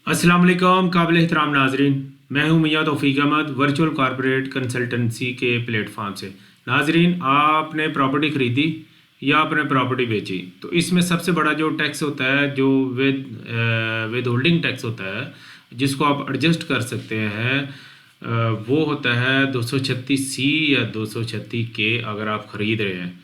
अस्सलाम वालेकुम काबिल एहतराम नाजरीन। मैं हूं मियां तौफीक अहमद वर्चुअल कॉरपोरेट कंसल्टेंसी के प्लेटफॉर्म से। नाजरीन, आपने प्रॉपर्टी ख़रीदी या आपने प्रॉपर्टी बेची तो इसमें सबसे बड़ा जो टैक्स होता है जो विद होल्डिंग टैक्स होता है जिसको आप एडजस्ट कर सकते हैं, वो होता है 236C या 236K अगर आप ख़रीद रहे हैं।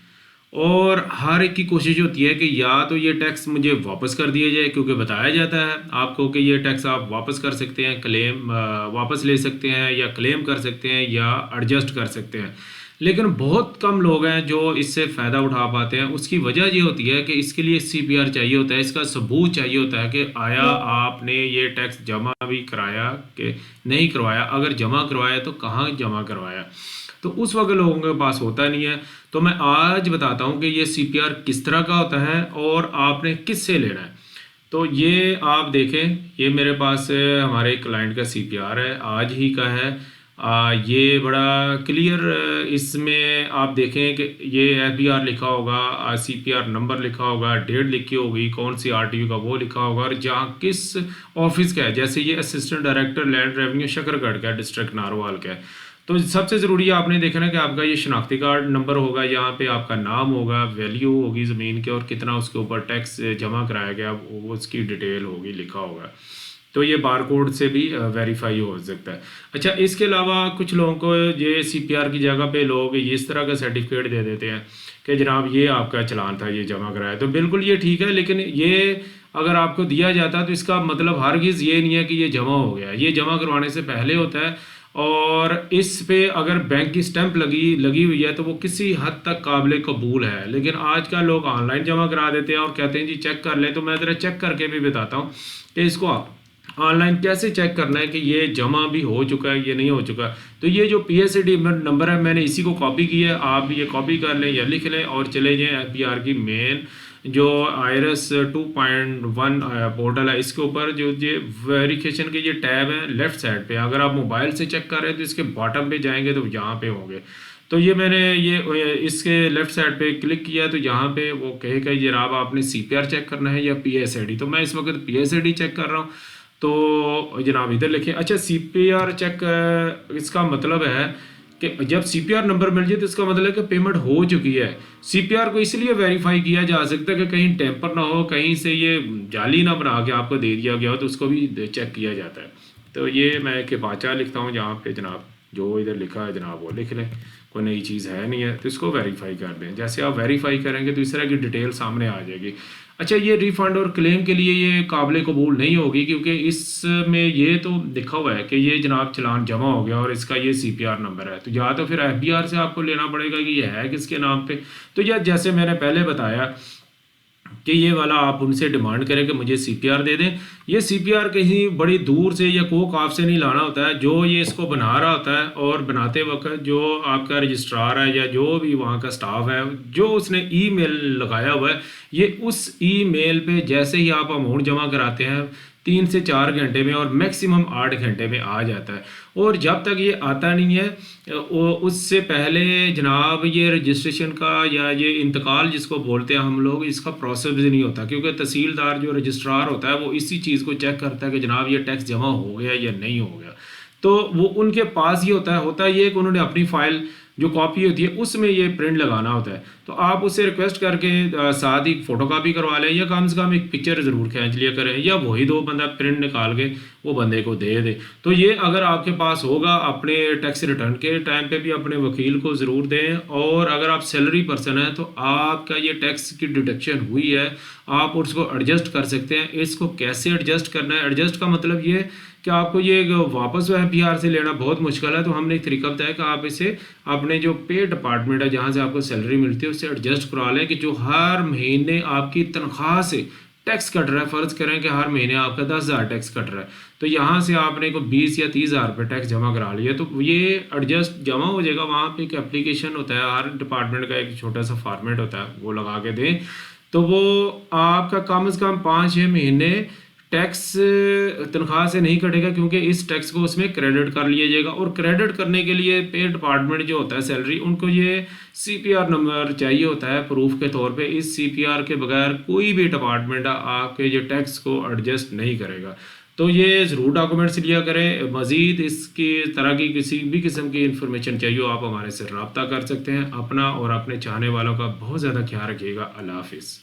और हर एक की कोशिश होती है कि या तो ये टैक्स मुझे वापस कर दिया जाए, क्योंकि बताया जाता है आपको कि ये टैक्स आप वापस कर सकते हैं, क्लेम वापस ले सकते हैं या क्लेम कर सकते हैं या एडजस्ट कर सकते हैं। लेकिन बहुत कम लोग हैं जो इससे फ़ायदा उठा पाते हैं। उसकी वजह ये होती है कि इसके लिए CPR चाहिए होता है, इसका सबूत चाहिए होता है कि आया आपने ये टैक्स जमा भी कराया कि नहीं करवाया, अगर जमा करवाया तो कहाँ जमा करवाया। तो उस वक्त लोगों के पास होता नहीं है। तो मैं आज बताता हूँ कि ये CPR किस तरह का होता है और आपने किससे लेना है। तो ये आप देखें, ये मेरे पास हमारे क्लाइंट का CPR है, आज ही का है। ये बड़ा क्लियर, इसमें आप देखें कि ये FBR लिखा होगा, CPR नंबर लिखा होगा, डेट लिखी होगी, कौन सी RTU का वो लिखा होगा और जहाँ किस ऑफिस का है। जैसे ये assistant director land revenue Shakargarh का, डिस्ट्रिक्ट नारोवाल का है। तो सबसे ज़रूरी है आपने देखना कि आपका ये शनाख्ती कार्ड नंबर होगा, यहाँ पे आपका नाम होगा, वैल्यू होगी ज़मीन के और कितना उसके ऊपर टैक्स जमा कराया गया वो उसकी डिटेल होगी, लिखा होगा। तो ये बारकोड से भी वेरीफाई हो सकता है। अच्छा, इसके अलावा कुछ लोगों को ये CPR की जगह पे लोग ये इस तरह का सर्टिफिकेट दे देते हैं कि जनाब ये आपका चालान था, ये जमा कराया। तो बिल्कुल ये ठीक है, लेकिन ये अगर आपको दिया जाता तो इसका मतलब हरगिज़ ये नहीं है कि ये जमा हो गया। ये जमा करवाने से पहले होता है और इस पे अगर बैंक की स्टैंप लगी लगी हुई है तो वो किसी हद तक काबिल कबूल है। लेकिन आजकल लोग ऑनलाइन जमा करा देते हैं और कहते हैं जी चेक कर ले। तो मैं ज़रा चेक करके भी बताता हूँ कि इसको आप ऑनलाइन कैसे चेक करना है कि ये जमा भी हो चुका है ये नहीं हो चुका। तो ये जो PSCD नंबर है मैंने इसी को कॉपी किया है, आप ये कॉपी कर लें या लिख लें और चले जाएँ FBR की मेन जो IRS 2.1 पोर्टल है, इसके ऊपर जो ये वेरिफिकेशन के ये टैब है लेफ़्ट साइड पे। अगर आप मोबाइल से चेक कर रहे हैं तो इसके बॉटम पे जाएंगे तो यहाँ पे होंगे। तो ये मैंने ये इसके लेफ़्ट साइड पे क्लिक किया तो यहाँ पे वो कहेगा जनाब आपने CPR चेक करना है या PSCD। तो मैं इस वक्त PSCD चेक कर रहा हूँ। तो जनाब इधर लिखिए। अच्छा, CPR चेक इसका मतलब है कि जब CPR नंबर मिल जाए तो इसका मतलब है कि पेमेंट हो चुकी है। CPR को इसलिए वेरीफाई किया जा सकता है कि कहीं टेम्पर ना हो, कहीं से ये जाली ना बना के आपको दे दिया गया हो, तो उसको भी चेक किया जाता है। तो ये मैं के बाचा लिखता हूँ जहाँ पे जनाब जो इधर लिखा है जनाब वो लिख लें, कोई नई चीज़ है नहीं है तो इसको वेरीफाई कर दें। जैसे आप वेरीफाई करेंगे तो इस तरह की डिटेल सामने आ जाएगी। अच्छा, ये रिफ़ंड और क्लेम के लिए ये काबिल कबूल नहीं होगी, क्योंकि इसमें ये तो लिखा हुआ है कि ये जनाब चलान जमा हो गया और इसका ये CPR नंबर है। तो या तो फिर FBR से आपको लेना पड़ेगा कि ये है किसके नाम पे। तो या जैसे मैंने पहले बताया कि ये वाला आप उनसे डिमांड करें कि मुझे CPR दे दें। ये CPR कहीं बड़ी दूर से या कोक ऑफ से नहीं लाना होता है। जो ये इसको बना रहा होता है और बनाते वक्त जो आपका रजिस्ट्रार है या जो भी वहाँ का स्टाफ है जो उसने ईमेल लगाया हुआ है, ये उस ईमेल पे जैसे ही आप अमाउंट जमा कराते हैं 3 से 4 घंटे में और मैक्सिमम 8 घंटे में आ जाता है। और जब तक ये आता नहीं है उससे पहले जनाब ये रजिस्ट्रेशन का या ये इंतकाल जिसको बोलते हैं हम लोग, इसका प्रोसेस भी नहीं होता, क्योंकि तहसीलदार जो रजिस्ट्रार होता है वो इसी चीज़ को चेक करता है कि जनाब ये टैक्स जमा हो गया या नहीं हो गया। तो वो उनके पास ये होता है ये कि उन्होंने अपनी फ़ाइल जो कॉपी होती है उसमें ये प्रिंट लगाना होता है। तो आप उससे रिक्वेस्ट करके साथ ही फ़ोटो कापी करवा लें या कम से कम एक पिक्चर ज़रूर खींच लिया करें, या वही दो बंदा प्रिंट निकाल के वो बंदे को दे दे। तो ये अगर आपके पास होगा अपने टैक्स रिटर्न के टाइम पे भी अपने वकील को ज़रूर दें। और अगर आप सैलरी पर्सन हैं तो आपका ये टैक्स की डिडक्शन हुई है, आप उसको एडजस्ट कर सकते हैं। इसको कैसे एडजस्ट करना है, एडजस्ट का मतलब ये कि आपको ये वापस FBR से लेना बहुत मुश्किल है। तो हमने एक तरीका बताया कि आप इसे अपने जो पे डिपार्टमेंट है जहाँ से आपको सैलरी मिलती है उससे एडजस्ट करवा लें कि जो हर महीने आपकी तनख्वाह से टैक्स कट रहा है। फ़र्ज़ करें कि हर महीने आपका 10,000 टैक्स कट रहा है, तो यहाँ से आपने को 20 या 30,000 रुपये टैक्स जमा करा लिया तो ये एडजस्ट जमा हो जाएगा। वहाँ पे एक एप्लीकेशन होता है, हर डिपार्टमेंट का एक छोटा सा फॉर्मेट होता है, वो लगा के दें तो वो आपका कम से कम 5-6 महीने टैक्स तनख्वाह से नहीं कटेगा, क्योंकि इस टैक्स को उसमें क्रेडिट कर लिया जाएगा। और क्रेडिट करने के लिए पे डिपार्टमेंट जो होता है सैलरी, उनको ये CPR नंबर चाहिए होता है प्रूफ के तौर पे। इस CPR के बगैर कोई भी डिपार्टमेंट आपके जो टैक्स को एडजस्ट नहीं करेगा। तो ये ज़रूर डॉक्यूमेंट्स लिया करें। मज़ीद इसकी तरह की किसी भी किस्म की इन्फॉर्मेशन चाहिए हो आप हमारे से रब्ता कर सकते हैं। अपना और अपने चाहने वालों का बहुत ज़्यादा ख्याल रखिएगा। अल्लाह हाफिज़।